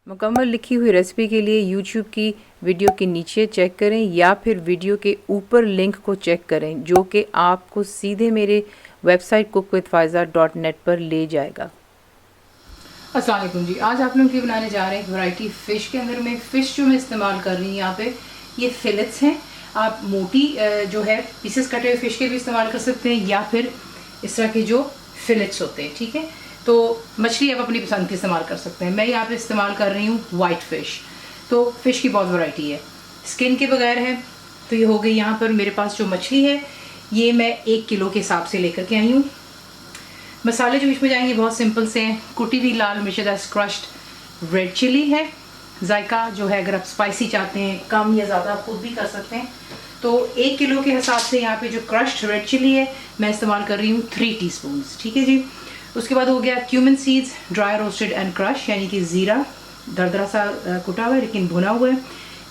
मुकम्मल लिखी हुई रेसिपी के लिए यूट्यूब की वीडियो के नीचे चेक करें या फिर वीडियो के ऊपर लिंक को चेक करें जो कि आपको सीधे मेरे वेबसाइट cook-with-faiza.net पर ले जाएगा। अस्सलाम वालेकुम जी, आज आप लोगों के बनाने जा रहे हैं वैरायटी फ़िश के अंदर में। फ़िश जो मैं इस्तेमाल कर रही हूँ यहाँ पे ये फिलेट्स हैं। आप मोटी जो है पीसेस कटे हुए फ़िश के भी इस्तेमाल कर सकते हैं या फिर इस तरह के जो फिलेट्स होते हैं, ठीक है। तो मछली आप अपनी पसंद की इस्तेमाल कर सकते हैं। मैं यहाँ पे इस्तेमाल कर रही हूँ वाइट फ़िश। तो फ़िश की बहुत वैरायटी है, स्किन के बगैर है। तो ये हो गई यहाँ पर मेरे पास जो मछली है ये मैं 1 किलो के हिसाब से लेकर के आई हूँ। मसाले जो इसमें जाएंगे बहुत सिंपल से हैं। कुटी हुई लाल मिर्च, क्रश्ड रेड चिली है। जायका जो है अगर आप स्पाइसी चाहते हैं कम या ज़्यादा आप खुद भी कर सकते हैं। तो 1 किलो के हिसाब से यहाँ पे जो क्रश्ड रेड चिली है मैं इस्तेमाल कर रही हूँ 3 टीस्पून, ठीक है जी। उसके बाद हो गया cumin seeds dry roasted and crush, यानी कि ज़ीरा दरदरा सा कुटा हुआ है लेकिन भुना हुआ है,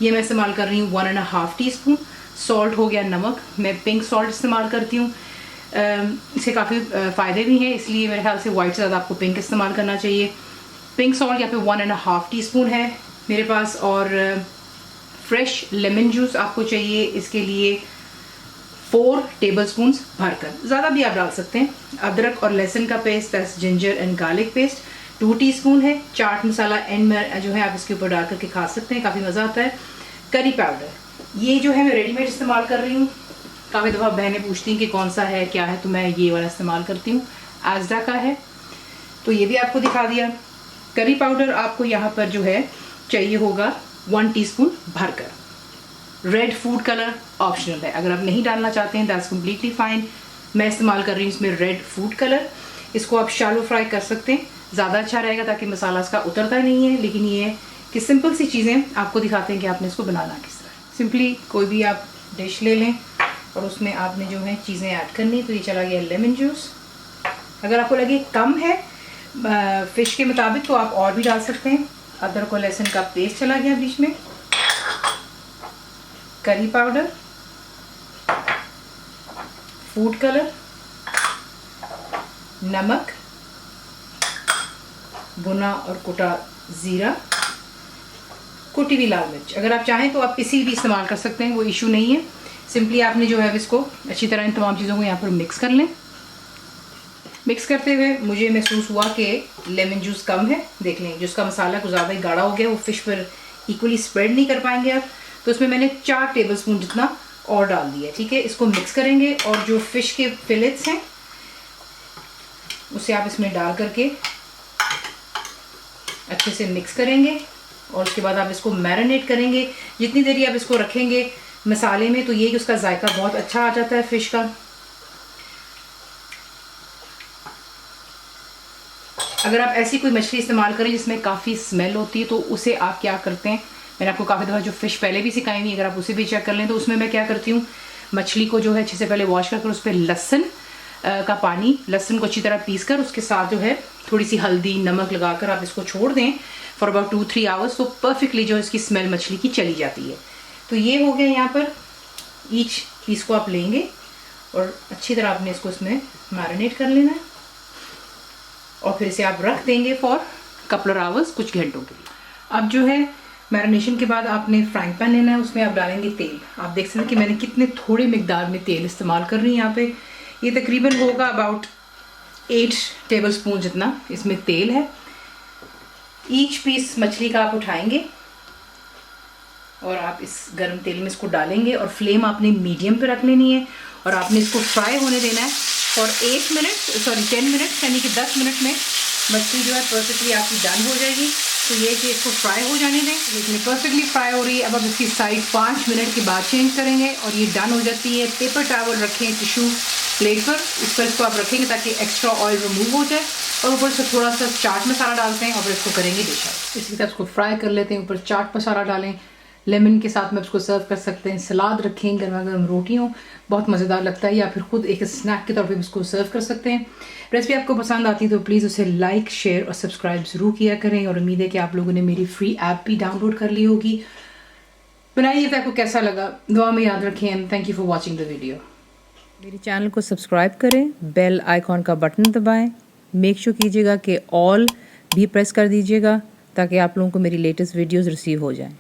ये मैं इस्तेमाल कर रही हूँ 1.5 टीस्पून। सॉल्ट हो गया नमक, मैं पिंक सॉल्ट इस्तेमाल करती हूँ। इसके काफ़ी फ़ायदे भी हैं, इसलिए मेरे ख्याल से वाइट से ज़्यादा आपको पिंक इस्तेमाल करना चाहिए। पिंक सॉल्ट यहाँ पे 1.5 टीस्पून है मेरे पास। और फ्रेश लेमन जूस आपको चाहिए इसके लिए 4 टेबलस्पून भरकर, ज़्यादा भी आप डाल सकते हैं। अदरक और लहसुन का paste, that's ginger and garlic paste 2 teaspoon है। चाट मसाला एंड में जो है आप इसके ऊपर डाल करके खा सकते हैं, काफ़ी मज़ा आता है। करी पाउडर ये जो है मैं रेडीमेड इस्तेमाल कर रही हूँ। काफ़ी दफ़ा बहनें पूछती हैं कि कौन सा है क्या है, तो मैं ये वाला इस्तेमाल करती हूँ, आजदा का है। तो ये भी आपको दिखा दिया। करी पाउडर आपको यहाँ पर जो है चाहिए होगा 1 टीस्पून भरकर। रेड फूड कलर ऑप्शनल है, अगर आप नहीं डालना चाहते हैं दैट्स कम्प्लीटली फाइन। मैं इस्तेमाल कर रही हूँ इसमें रेड फूड कलर। इसको आप शैलो फ्राई कर सकते हैं, ज़्यादा अच्छा रहेगा ताकि मसाला इसका उतरता नहीं है। लेकिन ये है कि सिंपल सी चीज़ें आपको दिखाते हैं कि आपने इसको बनाना किस तरह। सिंपली कोई भी आप डिश ले लें और उसमें आपने जो है चीज़ें ऐड करनी। तो ये चला गया लेमन जूस। अगर आपको लगे कम है फ़िश के मुताबिक तो आप और भी डाल सकते हैं। अदरक और लहसुन का पेस्ट चला गया बीच में। करी पाउडर, फूड कलर, नमक, भुना और कुटा ज़ीरा, कुटी हुई लाल मिर्च। अगर आप चाहें तो आप किसी भी इस्तेमाल कर सकते हैं, वो इशू नहीं है। सिंपली आपने जो है इसको अच्छी तरह इन तमाम चीज़ों को यहाँ पर मिक्स कर लें। मिक्स करते हुए मुझे महसूस हुआ कि लेमन जूस कम है। देख लें जो उसका मसाला कुछ ज़्यादा ही गाढ़ा हो गया, वो फ़िश पर इक्वली स्प्रेड नहीं कर पाएंगे आप। तो इसमें मैंने 4 टेबलस्पून जितना और डाल दिया, ठीक है। इसको मिक्स करेंगे और जो फ़िश के फिलेट्स हैं उसे आप इसमें डाल करके अच्छे से मिक्स करेंगे। और उसके बाद आप इसको मैरिनेट करेंगे। जितनी देरी आप इसको रखेंगे मसाले में तो ये कि उसका जायका बहुत अच्छा आ जाता है फ़िश का। अगर आप ऐसी कोई मछली इस्तेमाल करें जिसमें काफ़ी स्मेल होती है तो उसे आप क्या करते हैं, मैंने आपको काफ़ी दफ़ा जो फ़िश पहले भी सिखाई हुई, अगर आप उसे भी चेक कर लें तो उसमें मैं क्या करती हूँ, मछली को जो है अच्छे से पहले वॉश कर उस पर लहसुन का पानी, लहसुन को अच्छी तरह पीस कर उसके साथ जो है थोड़ी सी हल्दी नमक लगाकर आप इसको छोड़ दें फॉर अबाउट 2-3 आवर्स। तो परफेक्टली जो इसकी स्मेल मछली की चली जाती है। तो ये हो गया यहाँ पर। ईच पीस को आप लेंगे और अच्छी तरह आपने इसको इसमें मैरिनेट कर लेना है और फिर इसे आप रख देंगे फॉर कपल ऑफ आवर्स, कुछ घंटों के लिए। अब जो है मैरिनेशन के बाद आपने फ्राइंग पैन लेना है, उसमें आप डालेंगे तेल। आप देख सकते हैं कि मैंने कितने थोड़े मिकदार में तेल इस्तेमाल कर रही हूँ यहाँ पे। ये तकरीबन होगा अबाउट 8 टेबलस्पून जितना इसमें तेल है। ईच पीस मछली का आप उठाएंगे और आप इस गर्म तेल में इसको डालेंगे और फ्लेम आपने मीडियम पे रख लेनी है और आपने इसको फ्राई होने देना है फॉर 10 मिनट, यानी कि 10 मिनट में मछली जो है परफेक्टली आपकी डन हो जाएगी। तो ये कि इसको फ्राई हो जाने दें। देखिए परफेक्टली फ्राई हो रही है। अब आप इसकी साइड 5 मिनट के बाद चेंज करेंगे और ये डन हो जाती है। पेपर टॉवल रखें टिश्यू प्लेट पर, इस पर इसको आप रखेंगे ताकि एक्स्ट्रा ऑयल रिमूव हो जाए। और ऊपर से थोड़ा सा चाट मसाला डालते हैं और फिर इसको करेंगे डिश आउट। इसी तरह इसको फ्राई कर लेते हैं, ऊपर चाट मसाला डालें। लेमन के साथ में उसको सर्व कर सकते हैं। सलाद रखें, गर्मा गर्म रोटियों, बहुत मज़ेदार लगता है। या फिर खुद एक स्नैक के तौर पे उसको सर्व कर सकते हैं। रेसिपी आपको पसंद आती है तो प्लीज़ उसे लाइक शेयर और सब्सक्राइब ज़रूर किया करें। और उम्मीद है कि आप लोगों ने मेरी फ्री ऐप भी डाउनलोड कर ली होगी। बनाइए तो आपको कैसा लगा, दुआ में याद रखें। And thank you for watching the video. मेरे चैनल को सब्सक्राइब करें, बेल आइकॉन का बटन दबाएं, मेक श्योर कीजिएगा कि ऑल भी प्रेस कर दीजिएगा ताकि आप लोगों को मेरी लेटेस्ट वीडियोस रिसीव हो जाएं।